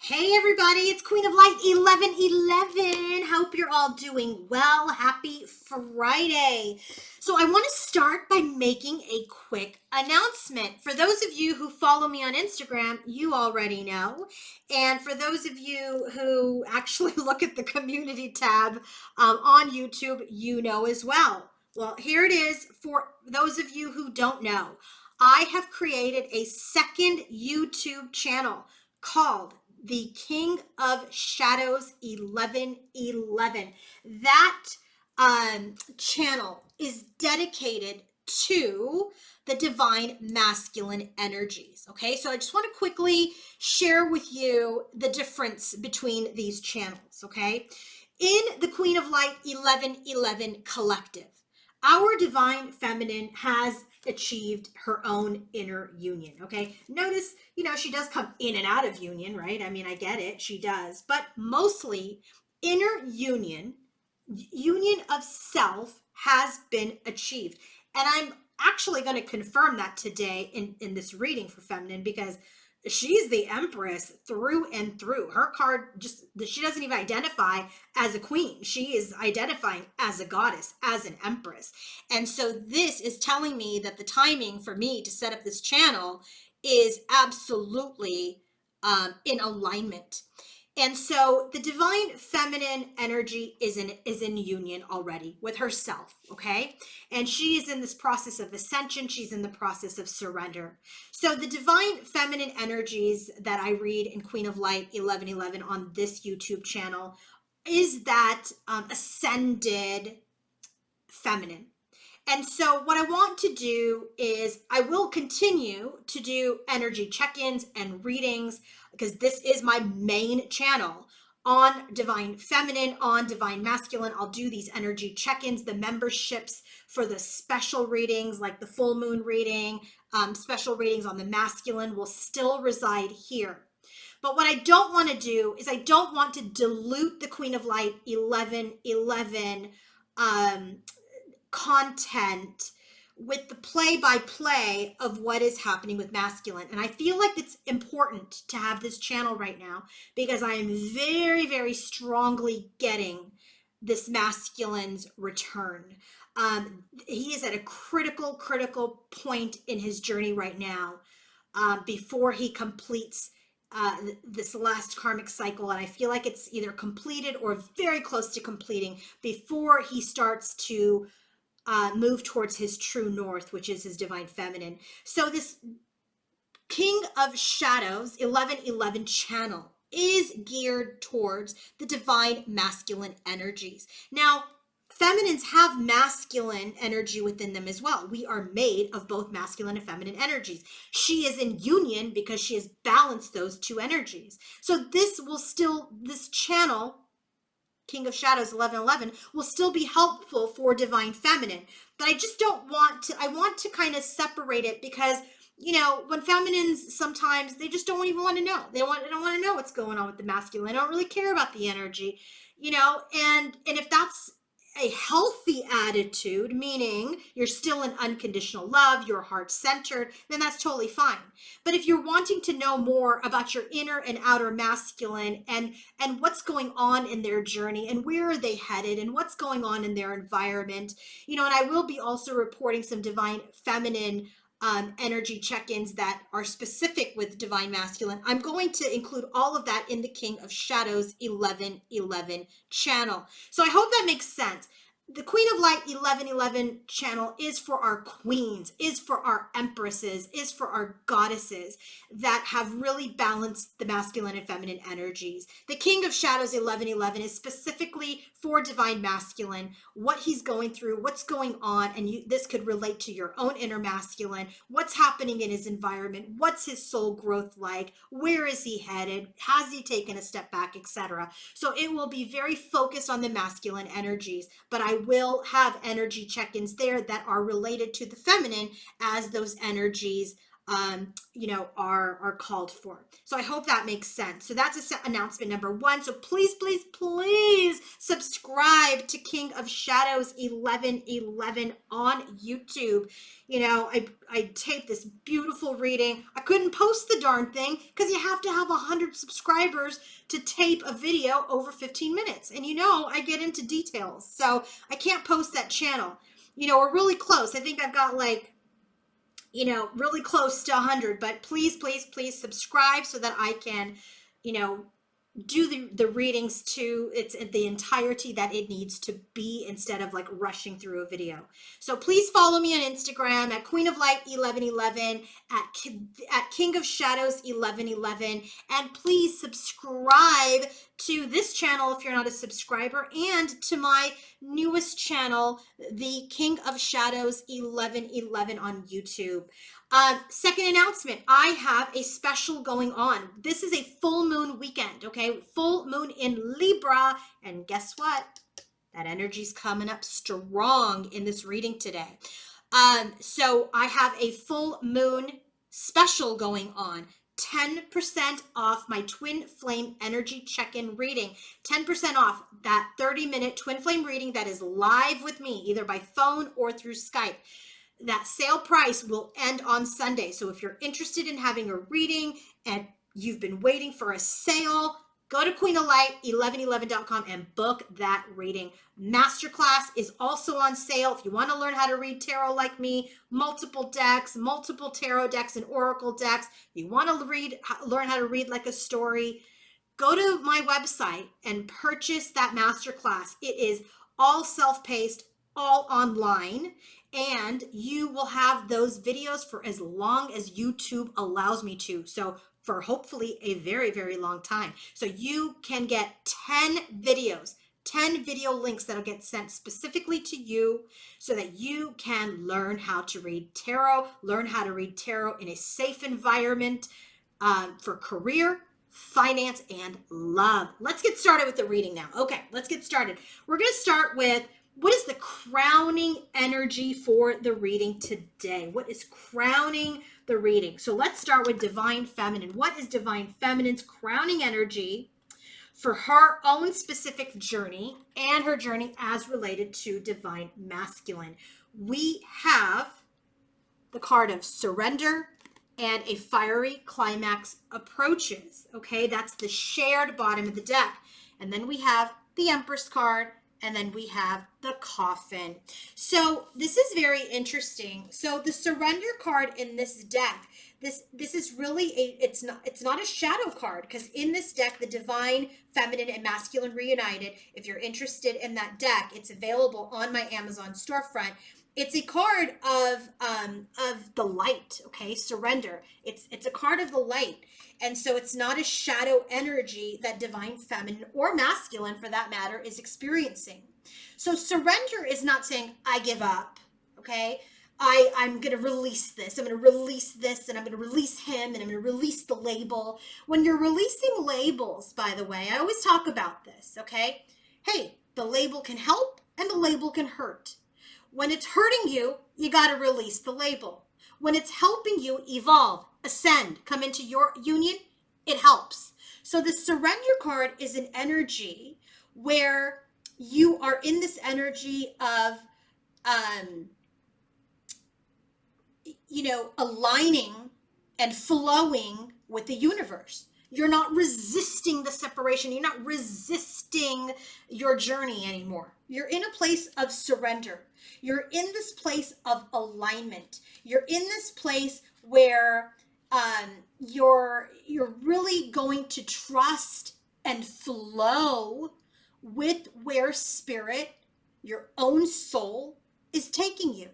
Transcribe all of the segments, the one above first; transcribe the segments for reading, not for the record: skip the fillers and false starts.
Hey everybody, it's Queen of Light 1111. Hope you're all doing well. Happy Friday. So I want to start by making a quick announcement. For those of you who follow me on Instagram, you already know. And for those of you who actually look at the community tab on YouTube, you know as well. Well, here it is for those of you who don't know. I have created a second YouTube channel called the King of Shadows 1111. That channel is dedicated to the divine masculine energies. Okay, so I just want to quickly share with you the difference between these channels. Okay, in the Queen of Light 1111 collective, our divine feminine has achieved her own inner union. Okay, notice, she does come in and out of union, right? I mean, I get it, she does, but mostly inner union of self has been achieved. And I'm actually going to confirm that today in this reading for feminine, because she's the empress through and through. Her card, just, she doesn't even identify as a queen. She is identifying as a goddess, as an empress. And so this is telling me that the timing for me to set up this channel is absolutely in alignment. And so the divine feminine energy is in union already with herself, okay? And she is in this process of ascension. She's in the process of surrender. So the divine feminine energies that I read in Queen of Light 1111 on this YouTube channel is that ascended feminine. And so what I want to do is I will continue to do energy check-ins and readings, because this is my main channel on divine feminine, on divine masculine. I'll do these energy check-ins, the memberships for the special readings, like the full moon reading, special readings on the masculine will still reside here. But what I don't want to do is I don't want to dilute the Queen of Light 1111 content with the play-by-play of what is happening with masculine. And I feel like it's important to have this channel right now, because I am very, very strongly getting this masculine's return. He is at a critical point in his journey right now, before he completes this last karmic cycle. And I feel like it's either completed or very close to completing before he starts to move towards his true north, which is his divine feminine. So this King of Shadows 1111 channel is geared towards the divine masculine energies. Now, feminines have masculine energy within them as well. We are made of both masculine and feminine energies. She is in union because she has balanced those two energies. So this channel, King of Shadows 1111, will still be helpful for divine feminine. But I just I want to kind of separate it, because when feminines, sometimes they just don't even want to know. They don't want to know what's going on with the masculine. They don't really care about the energy, and if that's a healthy attitude, meaning you're still in unconditional love, you're heart-centered, then that's totally fine. But if you're wanting to know more about your inner and outer masculine, and what's going on in their journey, and where are they headed, and what's going on in their environment, and I will be also reporting some divine feminine energy check-ins that are specific with divine masculine. I'm going to include all of that in the King of Shadows 1111 channel. So I hope that makes sense. The Queen of Light 1111 channel is for our queens, is for our empresses, is for our goddesses that have really balanced the masculine and feminine energies. The King of Shadows 1111 is specifically for divine masculine, what he's going through, what's going on, and this could relate to your own inner masculine, what's happening in his environment, what's his soul growth like, where is he headed, has he taken a step back, etc. So it will be very focused on the masculine energies, but I will have energy check-ins there that are related to the feminine as those energies are called for. So I hope that makes sense. So that's announcement number one. So please, please, please subscribe to King of Shadows 1111 on YouTube. I taped this beautiful reading. I couldn't post the darn thing because you have to have 100 subscribers to tape a video over 15 minutes. And I get into details. So I can't post that channel. We're really close. I think I've got really close to 100, but please, please, please subscribe so that I can, do the readings to it's the entirety that it needs to be instead of rushing through a video. So please follow me on Instagram at Queen of Light 1111, at King of Shadows 1111, and please subscribe to this channel if you're not a subscriber, and to my newest channel, the King of Shadows 1111 on YouTube. Second announcement, I have a special going on. This is a full moon weekend, okay? Full moon in Libra, and guess what? That energy's coming up strong in this reading today. So I have a full moon special going on. 10% off my twin flame energy check-in reading. 10% off that 30-minute twin flame reading that is live with me, either by phone or through Skype. That sale price will end on Sunday. So if you're interested in having a reading and you've been waiting for a sale, go to queenoflight1111.com and book that reading. Masterclass is also on sale. If you want to learn how to read tarot like me, multiple decks, multiple tarot decks and oracle decks, you want to learn how to read like a story, go to my website and purchase that masterclass. It is all self-paced, all online, and you will have those videos for as long as YouTube allows me to. So for hopefully a very, very long time. So you can get 10 videos, 10 video links that'll get sent specifically to you so that you can learn how to read tarot in a safe environment for career, finance, and love. Let's get started with the reading now. Okay, let's get started. We're going to start with what is the crowning energy for the reading today? What is crowning the reading? So let's start with Divine Feminine. What is Divine Feminine's crowning energy for her own specific journey and her journey as related to Divine Masculine? We have the card of Surrender and a fiery climax approaches. Okay, that's the shared bottom of the deck. And then we have the Empress card, and then we have the Coffin. So this is very interesting. So the Surrender card in this deck, this is really it's not a shadow card, because in this deck, the Divine Feminine and Masculine reunited. If you're interested in that deck, it's available on my Amazon storefront. It's a card of the light, okay? Surrender. It's a card of the light. And so it's not a shadow energy that Divine Feminine or Masculine, for that matter, is experiencing. So surrender is not saying, I give up, okay? I'm going to release this. I'm going to release this, and I'm going to release him, and I'm going to release the label. When you're releasing labels, by the way, I always talk about this, okay? Hey, the label can help and the label can hurt. When it's hurting you, you got to release the label. When it's helping you evolve, ascend, come into your union, it helps. So the Surrender card is an energy where you are in this energy of, aligning and flowing with the universe. You're not resisting the separation. You're not resisting your journey anymore. You're in a place of surrender. You're in this place of alignment. You're in this place where you're really going to trust and flow with where spirit, your own soul, is taking you.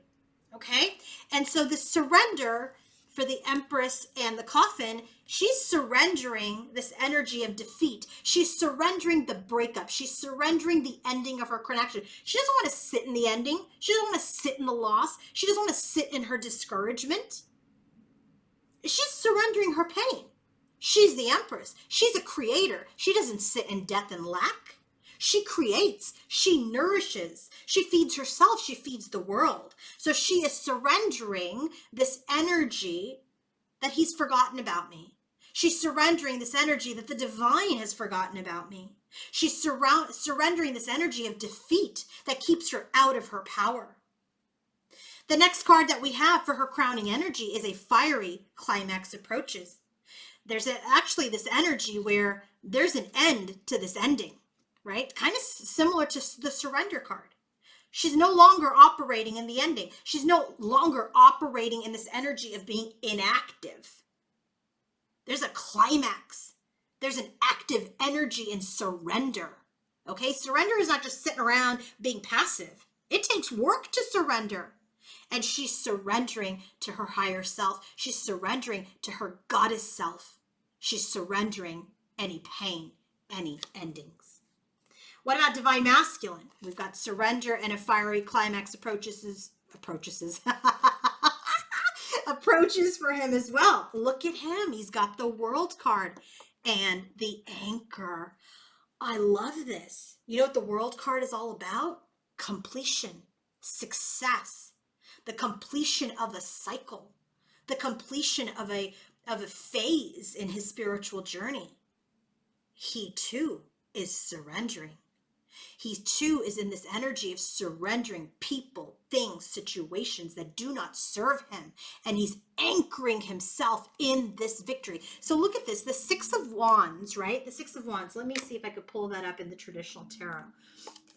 Okay? And so the surrender for the Empress and the Coffin, she's surrendering this energy of defeat. She's surrendering the breakup. She's surrendering the ending of her connection. She doesn't want to sit in the ending. She doesn't want to sit in the loss. She doesn't want to sit in her discouragement. She's surrendering her pain. She's the Empress. She's a creator. She doesn't sit in death and lack. She creates, she nourishes, she feeds herself, she feeds the world. So she is surrendering this energy that he's forgotten about me. She's surrendering this energy that the divine has forgotten about me. She's surrendering this energy of defeat that keeps her out of her power. The next card that we have for her crowning energy is a fiery climax approaches. There's actually this energy where there's an end to this ending, right? Kind of similar to the surrender card. She's no longer operating in the ending. She's no longer operating in this energy of being inactive. There's a climax. There's an active energy in surrender. Okay, surrender is not just sitting around being passive. It takes work to surrender. And she's surrendering to her higher self. She's surrendering to her goddess self. She's surrendering any pain, any endings. What about divine masculine? We've got surrender and a fiery climax approaches for him as well. Look at him. He's got the world card and the anchor. I love this. You know what the world card is all about? Completion, success, the completion of a cycle, the completion of a phase in his spiritual journey. He too is surrendering. He too is in this energy of surrendering people, things, situations that do not serve him. And he's anchoring himself in this victory. So look at this, the Six of Wands, right? The Six of Wands. Let me see if I could pull that up in the traditional tarot.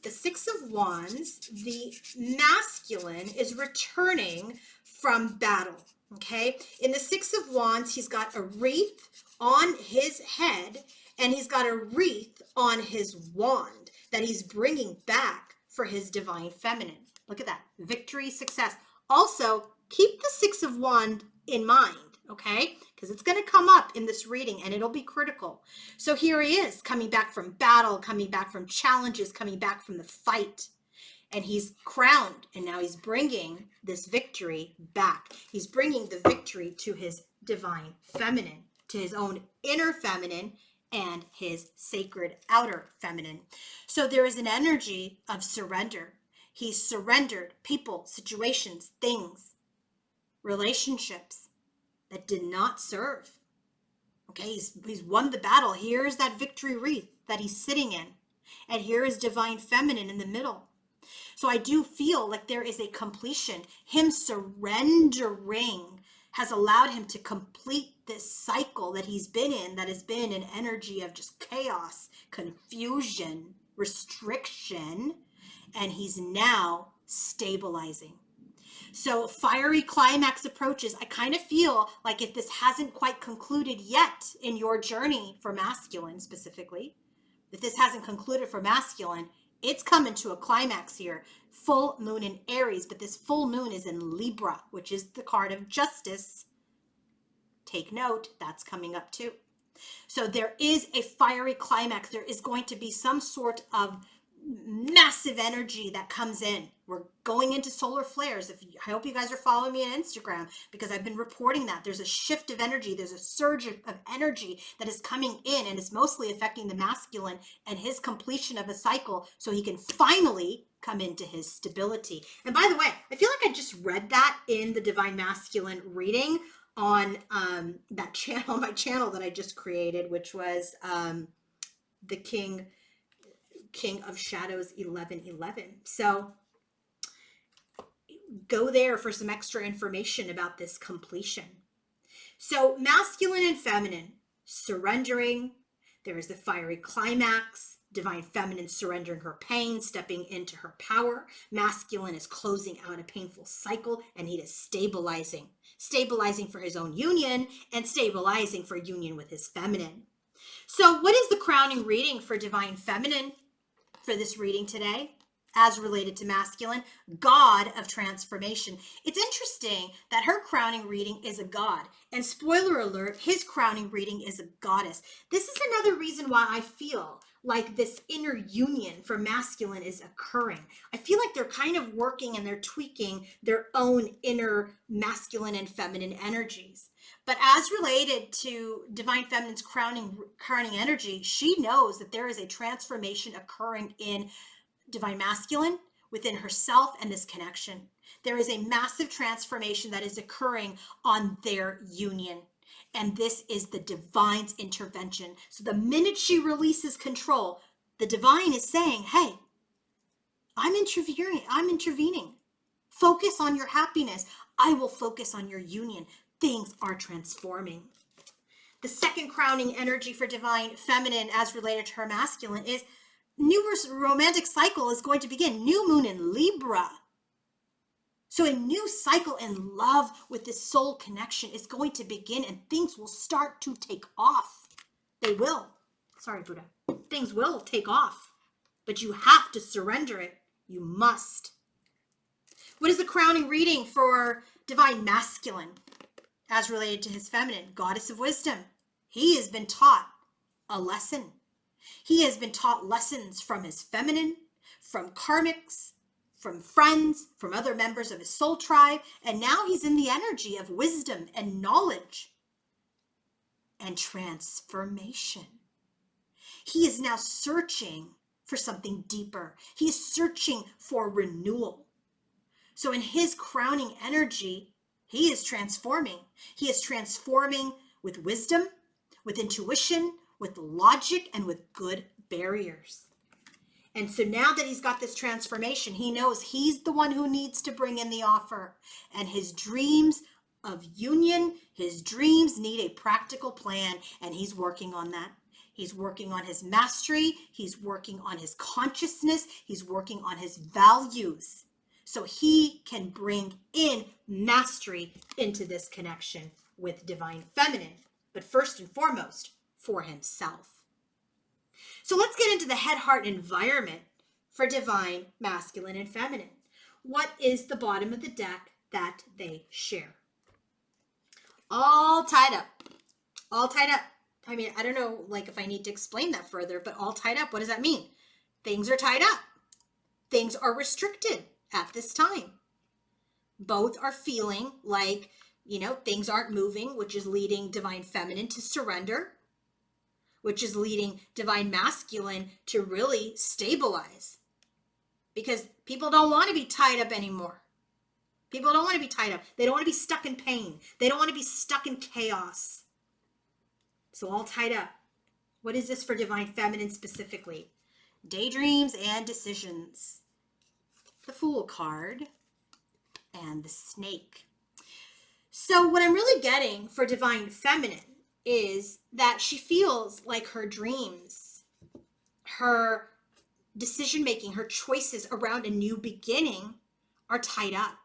The Six of Wands, the masculine is returning from battle, okay? In the Six of Wands, he's got a wreath on his head and he's got a wreath on his wand that he's bringing back for his divine feminine. Look at that, victory, success. Also, keep the Six of Wands in mind, okay? Because it's going to come up in this reading and it'll be critical. So here he is, coming back from battle, coming back from challenges, coming back from the fight. And he's crowned, and now he's bringing this victory back. He's bringing the victory to his divine feminine, to his own inner feminine, and his sacred outer feminine. So there is an energy of surrender. He's surrendered people, situations, things, relationships that did not serve. Okay, he's won the battle. Here's that victory wreath that he's sitting in. And here is divine feminine in the middle. So I do feel like there is a completion. Him surrendering has allowed him to complete this cycle that he's been in, that has been an energy of just chaos, confusion, restriction, and he's now stabilizing. So fiery climax approaches. I kind of feel like if this hasn't quite concluded yet in your journey for masculine specifically, if this hasn't concluded for masculine, it's coming to a climax here. Full moon in Aries, but this full moon is in Libra, which is the card of justice. Take note, that's coming up too. So there is a fiery climax. There is going to be some sort of massive energy that comes in. We're going into solar flares. I hope you guys are following me on Instagram because I've been reporting that. There's a shift of energy. There's a surge of energy that is coming in and is mostly affecting the masculine and his completion of a cycle so he can finally come into his stability. And by the way, I feel like I just read that in the Divine Masculine reading on that channel, my channel that I just created, which was the King of Shadows 1111. So go there for some extra information about this completion. So masculine and feminine, surrendering. There is the fiery climax. Divine feminine surrendering her pain, stepping into her power. Masculine is closing out a painful cycle, and he is stabilizing for his own union and stabilizing for union with his feminine. So what is the crowning reading for divine feminine for this reading today? As related to masculine, God of transformation. It's interesting that her crowning reading is a god. And spoiler alert, his crowning reading is a goddess. This is another reason why I feel like this inner union for masculine is occurring. I feel like they're kind of working and they're tweaking their own inner masculine and feminine energies. But as related to divine feminine's crowning energy, she knows that there is a transformation occurring in divine masculine within herself and this connection. There is a massive transformation that is occurring on their union. And this is the divine's intervention. So the minute she releases control, the divine is saying, hey, I'm intervening. Focus on your happiness. I will focus on your union. Things are transforming. The second crowning energy for divine feminine as related to her masculine is new romantic cycle is going to begin. New moon in Libra. So a new cycle in love with this soul connection is going to begin, and things will start to take off. They will. Sorry, Buddha. Things will take off, but you have to surrender it. You must. What is the crowning reading for divine masculine as related to his feminine? Goddess of wisdom. He has been taught a lesson. He has been taught lessons from his feminine, from karmics, from friends, from other members of his soul tribe, and now he's in the energy of wisdom and knowledge and transformation. He is now searching for something deeper. He is searching for renewal. So in his crowning energy, he is transforming. He is transforming with wisdom, with intuition, with logic, and with good barriers. And so now that he's got this transformation, he knows he's the one who needs to bring in the offer. And his dreams of union, his dreams need a practical plan, and he's working on that. He's working on his mastery. He's working on his consciousness. He's working on his values. So he can bring in mastery into this connection with divine feminine, but first and foremost, for himself. So let's get into the head, heart, environment for divine masculine and feminine. What is the bottom of the deck that they share? All tied up. All tied up. I mean, I don't know, like, if I need to explain that further, but all tied up, what does that mean? Things are tied up. Things are restricted at this time. Both are feeling like, things aren't moving, which is leading divine feminine to surrender, which is leading divine masculine to really stabilize. Because people don't want to be tied up anymore. People don't want to be tied up. They don't want to be stuck in pain. They don't want to be stuck in chaos. So all tied up. What is this for divine feminine specifically? Daydreams and decisions. The Fool card and the Snake. So what I'm really getting for divine feminine is that she feels like her dreams, her decision-making, her choices around a new beginning are tied up.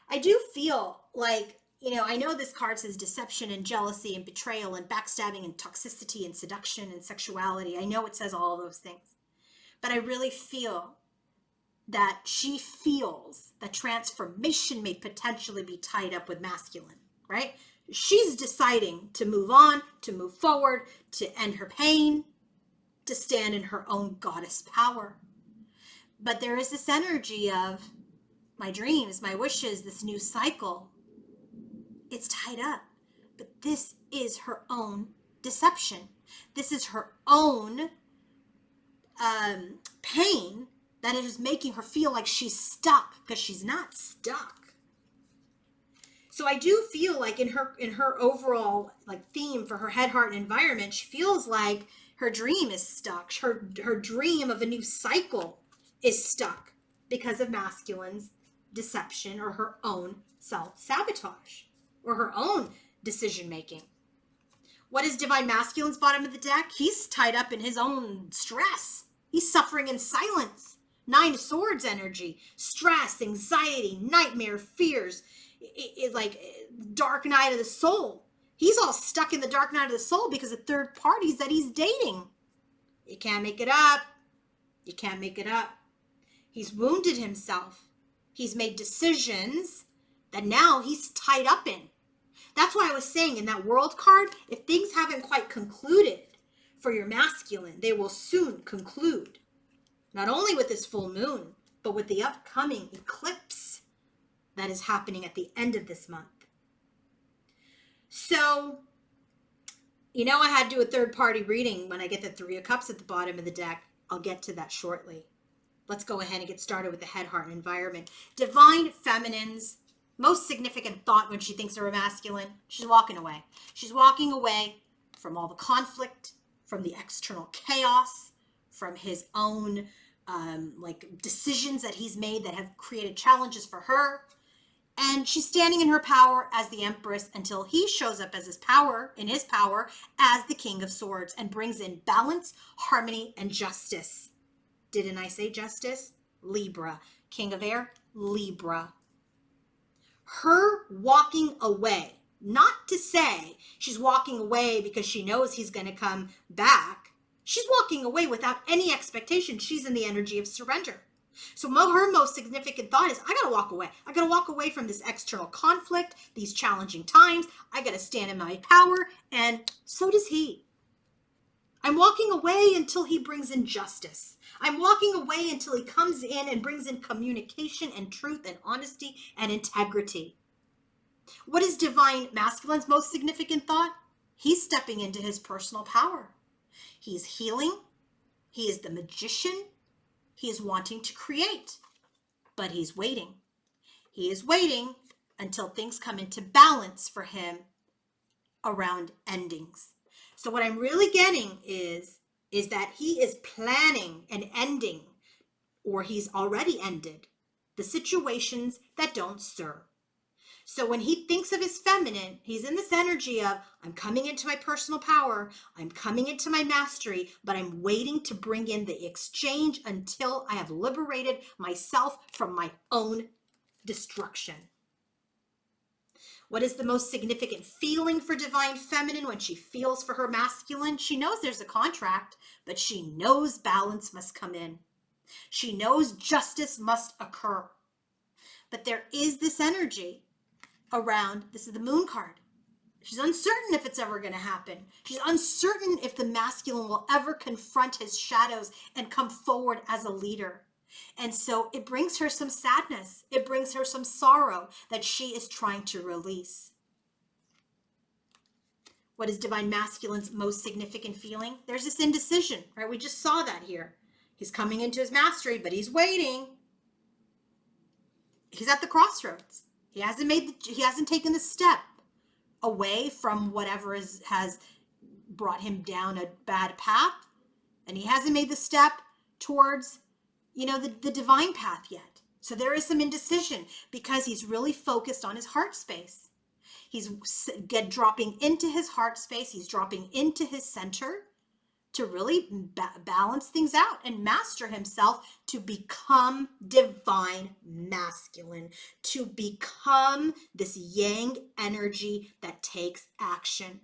I do feel like, I know this card says deception and jealousy and betrayal and backstabbing and toxicity and seduction and sexuality. I know it says all those things, but I really feel that she feels that transformation may potentially be tied up with masculine, right? She's deciding to move on, to move forward, to end her pain, to stand in her own goddess power. But there is this energy of my dreams, my wishes, this new cycle. It's tied up. But this is her own deception. This is her own pain that is making her feel like she's stuck, because she's not stuck. So I do feel like in her overall theme for her head, heart, and environment, she feels like her dream is stuck. Her dream of a new cycle is stuck because of masculine's deception or her own self-sabotage or her own decision-making. What is divine masculine's bottom of the deck? He's tied up in his own stress. He's suffering in silence. 9 of Swords energy, stress, anxiety, nightmare, fears. It's like dark night of the soul. He's all stuck in the dark night of the soul because of third parties that he's dating. You can't make it up. You can't make it up. He's wounded himself. He's made decisions that now he's tied up in. That's why I was saying in that World card, if things haven't quite concluded for your masculine, they will soon conclude. Not only with this full moon, but with the upcoming eclipse that is happening at the end of this month. So, I had to do a third-party reading when I get the 3 of Cups at the bottom of the deck. I'll get to that shortly. Let's go ahead and get started with the head, heart, and environment. Divine feminines Most significant thought when she thinks of her masculine, she's walking away. She's walking away from all the conflict, from the external chaos, from his own decisions that he's made that have created challenges for her. And she's standing in her power as the Empress until he shows up as in his power as the King of Swords and brings in balance, harmony, and justice. Didn't I say justice? Libra. King of Air, Libra. Her walking away, not to say she's walking away because she knows he's going to come back. She's walking away without any expectation. She's in the energy of surrender. So her most significant thought is, I got to walk away. I got to walk away from this external conflict, these challenging times. I got to stand in my power. And so does he. I'm walking away until he brings in justice. I'm walking away until he comes in and brings in communication and truth and honesty and integrity. What is divine masculine's most significant thought? He's stepping into his personal power. He's healing. He is the magician. He is wanting to create, but he's waiting. He is waiting until things come into balance for him around endings. So what I'm really getting is that he is planning an ending, or he's already ended, the situations that don't serve. So when he thinks of his feminine, he's in this energy of, I'm coming into my personal power, I'm coming into my mastery, but I'm waiting to bring in the exchange until I have liberated myself from my own destruction. What is the most significant feeling for divine feminine when she feels for her masculine? She knows there's a contract, but she knows balance must come in. She knows justice must occur. But there is this energy around, this is the moon card. She's uncertain if it's ever going to happen. She's uncertain if the masculine will ever confront his shadows and come forward as a leader. And so it brings her some sadness. It brings her some sorrow that she is trying to release. What is divine masculine's most significant feeling? There's this indecision, right? We just saw that here. He's coming into his mastery, but he's waiting. He's at the crossroads. He hasn't taken the step away from whatever has brought him down a bad path. And he hasn't made the step towards, the divine path yet. So there is some indecision because he's really focused on his heart space. He's dropping into his heart space. He's dropping into his center to really balance things out and master himself to become divine masculine, to become this yang energy that takes action.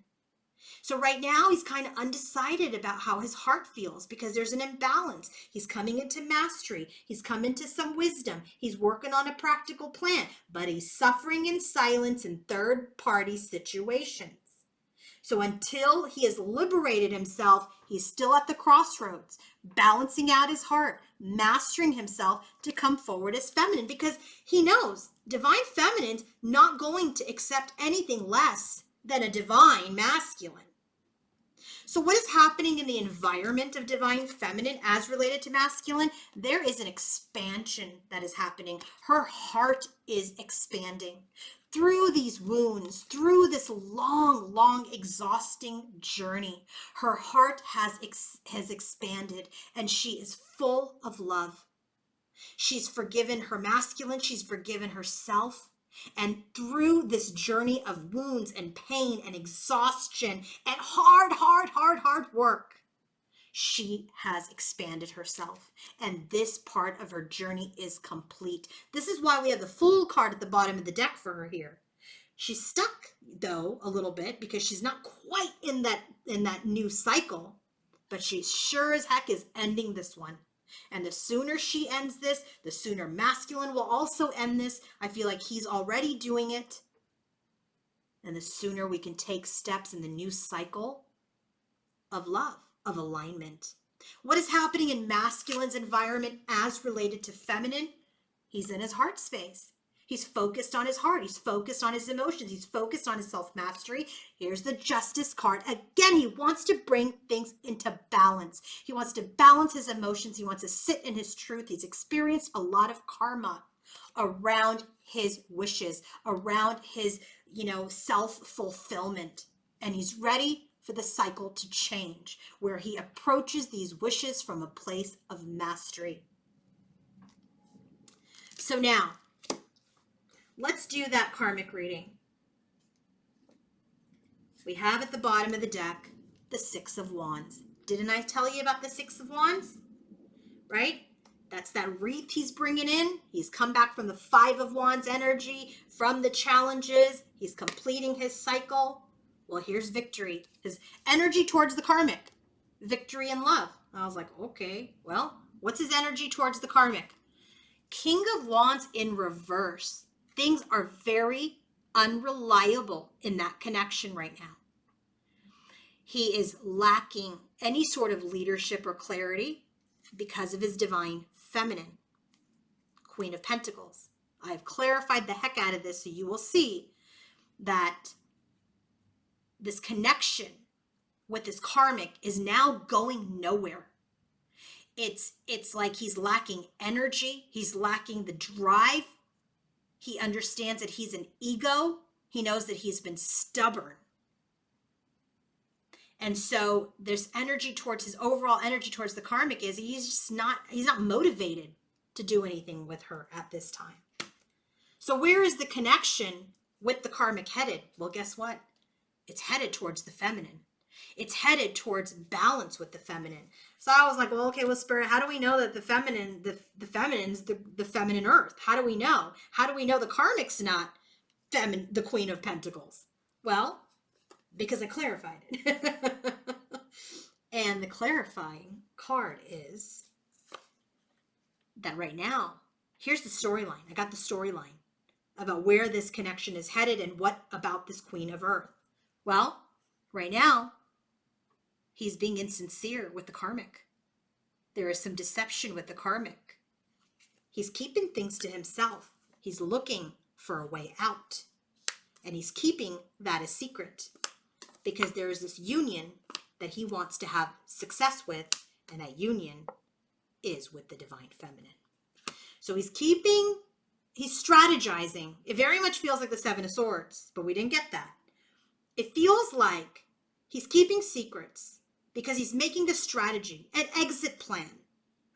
So right now he's kind of undecided about how his heart feels because there's an imbalance. He's coming into mastery. He's come into some wisdom. He's working on a practical plan, but he's suffering in silence in third-party situations. So until he has liberated himself, he's still at the crossroads, balancing out his heart, mastering himself to come forward as feminine because he knows divine feminine's not going to accept anything less than a divine masculine. So what is happening in the environment of divine feminine as related to masculine? There is an expansion that is happening. Her heart is expanding. Through these wounds, through this long, long, exhausting journey, her heart has expanded and she is full of love. She's forgiven her masculine, she's forgiven herself. And through this journey of wounds and pain and exhaustion and hard work, she has expanded herself. And this part of her journey is complete. This is why we have the Fool card at the bottom of the deck for her here. She's stuck, though, a little bit because she's not quite in that new cycle, but she sure as heck is ending this one. And the sooner she ends this, the sooner masculine will also end this. I feel like he's already doing it. And the sooner we can take steps in the new cycle of love, of alignment. What is happening in masculine's environment as related to feminine? He's in his heart space. He's focused on his heart. He's focused on his emotions. He's focused on his self-mastery. Here's the Justice card. Again, he wants to bring things into balance. He wants to balance his emotions. He wants to sit in his truth. He's experienced a lot of karma. around his wishes, around his, self-fulfillment. And he's ready for the cycle to change, where he approaches these wishes from a place of mastery. So now, let's do that karmic reading. We have at the bottom of the deck the Six of Wands. Didn't I tell you about the Six of Wands? Right? That's that wreath he's bringing in. He's come back from the Five of Wands energy, from the challenges. He's completing his cycle. Well, here's victory. His energy towards the karmic. Victory and love. I was like, okay, well, what's his energy towards the karmic? King of Wands in reverse. Things are very unreliable in that connection right now. He is lacking any sort of leadership or clarity because of his divine feminine. Queen of Pentacles. I have clarified the heck out of this, so you will see that this connection with this karmic is now going nowhere. It's like he's lacking energy. He's lacking the drive. He understands that he's an ego. He knows that he's been stubborn. And so there's energy towards his overall energy towards the karmic is he's not motivated to do anything with her at this time. So where is the connection with the karmic headed? Well, guess what? It's headed towards the feminine. It's headed towards balance with the feminine. So I was like, well, okay, well, Spirit, how do we know that the feminine's the feminine earth? How do we know? How do we know the karmic's not the Queen of Pentacles? Well, because I clarified it. And the clarifying card is that right now, here's the storyline. I got the storyline about where this connection is headed and what about this Queen of Earth. Well, right now, he's being insincere with the karmic. There is some deception with the karmic. He's keeping things to himself. He's looking for a way out. And he's keeping that a secret because there is this union that he wants to have success with, and that union is with the divine feminine. So he's strategizing. It very much feels like the Seven of Swords, but we didn't get that. It feels like he's keeping secrets because he's making a strategy, an exit plan,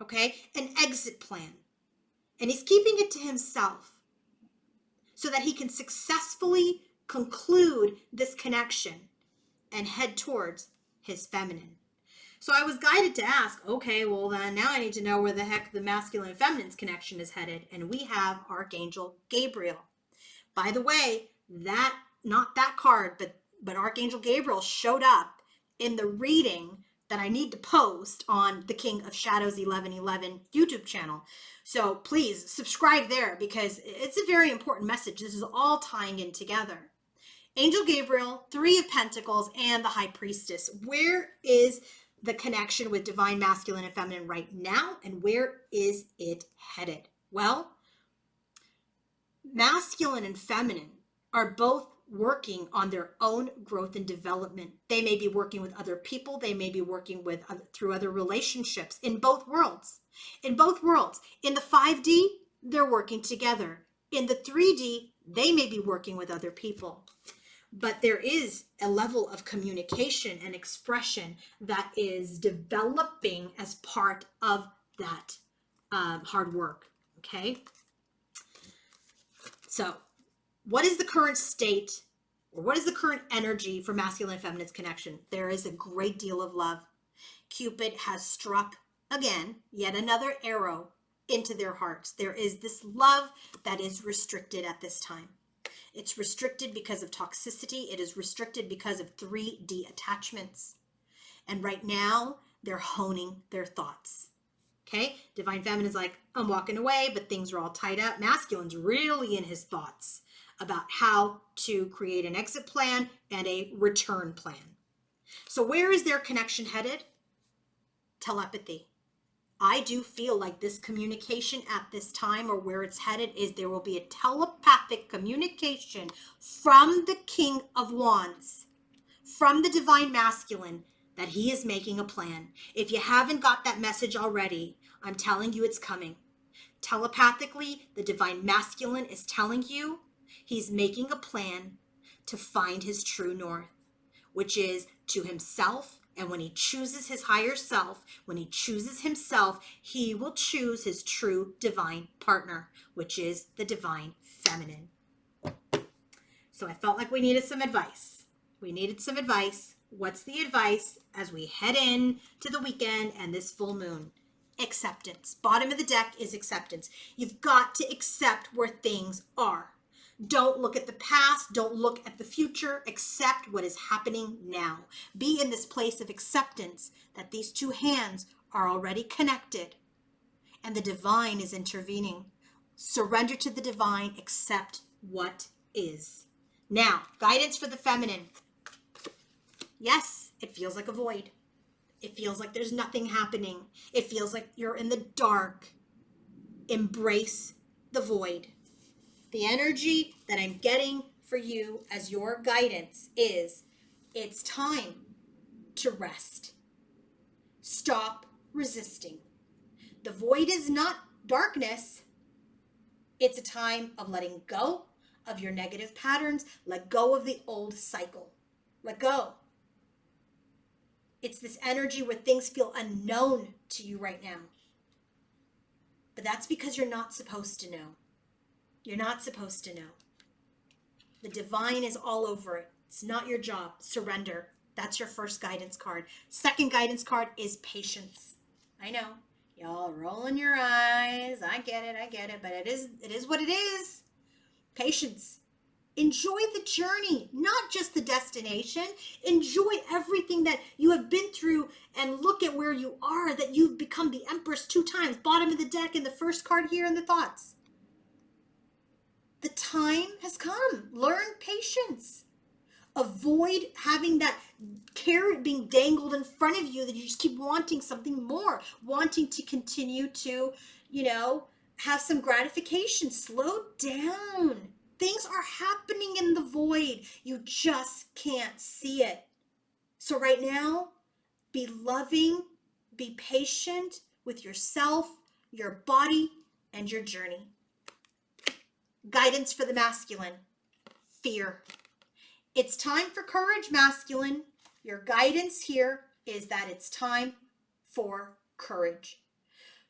okay? An exit plan. And he's keeping it to himself so that he can successfully conclude this connection and head towards his feminine. So I was guided to ask, okay, well then now I need to know where the heck the masculine and feminine's connection is headed. And we have Archangel Gabriel. By the way, not that card, but Archangel Gabriel showed up in the reading that I need to post on the King of Shadows 1111 YouTube channel. So please subscribe there because it's a very important message. This is all tying in together. Angel Gabriel, Three of Pentacles, and the High Priestess. Where is the connection with divine masculine and feminine right now, and where is it headed? Well, masculine and feminine are both working on their own growth and development. They may be working with other people. They may be working through other relationships in both worlds. In both worlds. In the 5D, they're working together. In the 3D, they may be working with other people. But there is a level of communication and expression that is developing as part of that hard work, okay? So what is the current state, or what is the current energy for masculine and feminine's connection? There is a great deal of love. Cupid has struck, again, yet another arrow into their hearts. There is this love that is restricted at this time. It's restricted because of toxicity. It is restricted because of 3D attachments. And right now, they're honing their thoughts. Okay? Divine Feminine is like, I'm walking away, but things are all tied up. Masculine's really in his thoughts about how to create an exit plan and a return plan. So where is their connection headed? Telepathy. I do feel like this communication at this time, or where it's headed, is there will be a telepathic communication from the King of Wands, from the divine masculine, that he is making a plan. If you haven't got that message already, I'm telling you it's coming. Telepathically, the divine masculine is telling you he's making a plan to find his true north, which is to himself. And when he chooses his higher self, when he chooses himself, he will choose his true divine partner, which is the divine feminine. So I felt like we needed some advice. What's the advice as we head in to the weekend and this full moon? Acceptance. Bottom of the deck is acceptance. You've got to accept where things are. Don't look at the past. Don't look at the future. Accept what is happening now. Be in this place of acceptance that these two hands are already connected and the divine is intervening. Surrender to the divine. Accept what is. Now, guidance for the feminine. Yes, it feels like a void. It feels like there's nothing happening. It feels like you're in the dark. Embrace the void. The energy that I'm getting for you as your guidance is it's time to rest. Stop resisting. The void is not darkness. It's a time of letting go of your negative patterns. Let go of the old cycle. Let go. It's this energy where things feel unknown to you right now. But that's because you're not supposed to know. You're not supposed to know. The divine is all over it. It's not your job. Surrender. That's your first guidance card. Second guidance card is patience. I know. Y'all rolling your eyes. I get it. But it is what it is. Patience. Enjoy the journey, not just the destination. Enjoy everything that you have been through and look at where you are, that you've become the Empress 2 times. Bottom of the deck in the first card here in the thoughts. The time has come. Learn patience. Avoid having that carrot being dangled in front of you that you just keep wanting something more, wanting to continue to, have some gratification. Slow down. Things are happening in the void. You just can't see it. So right now, be loving, be patient with yourself, your body, and your journey. Guidance for the masculine. Fear. It's time for courage, masculine. Your guidance here is that it's time for courage.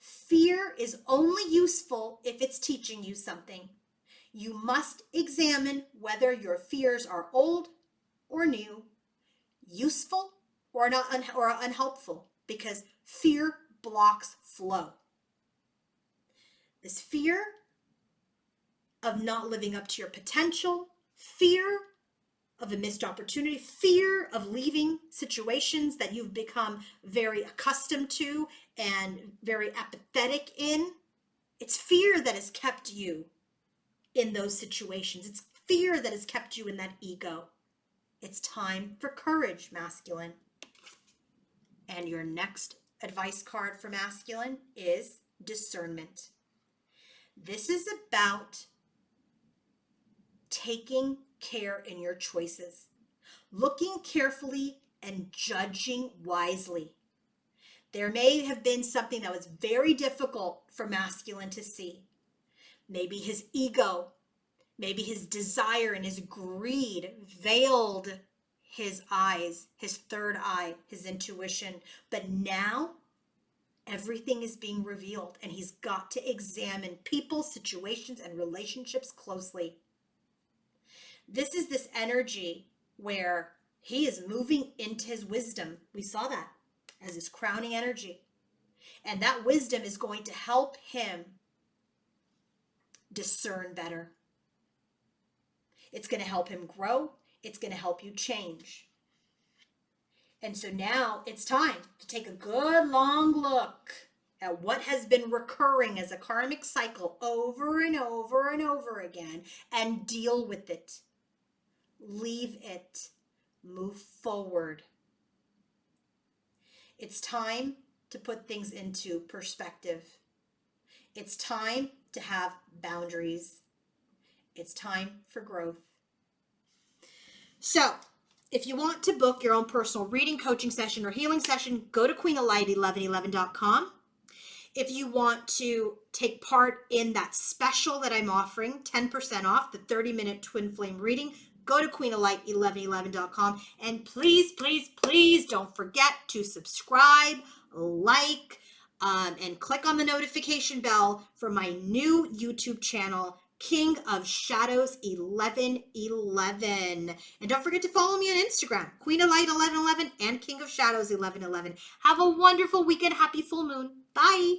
Fear is only useful if it's teaching you something. You must examine whether your fears are old or new, useful or not or unhelpful, because fear blocks flow. This fear of not living up to your potential, fear of a missed opportunity, fear of leaving situations that you've become very accustomed to and very apathetic in. It's fear that has kept you in those situations. It's fear that has kept you in that ego. It's time for courage, masculine. And your next advice card for masculine is discernment. This is about taking care in your choices, looking carefully and judging wisely. There may have been something that was very difficult for masculine to see. Maybe his ego, maybe his desire and his greed veiled his eyes, his third eye, his intuition. But now everything is being revealed and he's got to examine people, situations, and relationships closely. This is this energy where he is moving into his wisdom. We saw that as his crowning energy. And that wisdom is going to help him discern better. It's going to help him grow. It's going to help you change. And so now it's time to take a good long look at what has been recurring as a karmic cycle over and over and over again and deal with it. Leave it. Move forward. It's time to put things into perspective. It's time to have boundaries. It's time for growth. So, if you want to book your own personal reading, coaching session, or healing session, go to queenoflight1111.com. if you want to take part in that special that I'm offering, 10% off the 30-minute twin flame reading, go to queenoflight1111.com, and please, please, please don't forget to subscribe, like, and click on the notification bell for my new YouTube channel, King of Shadows 1111. And don't forget to follow me on Instagram, Queen of Light 1111 and King of Shadows 1111. Have a wonderful weekend. Happy full moon. Bye.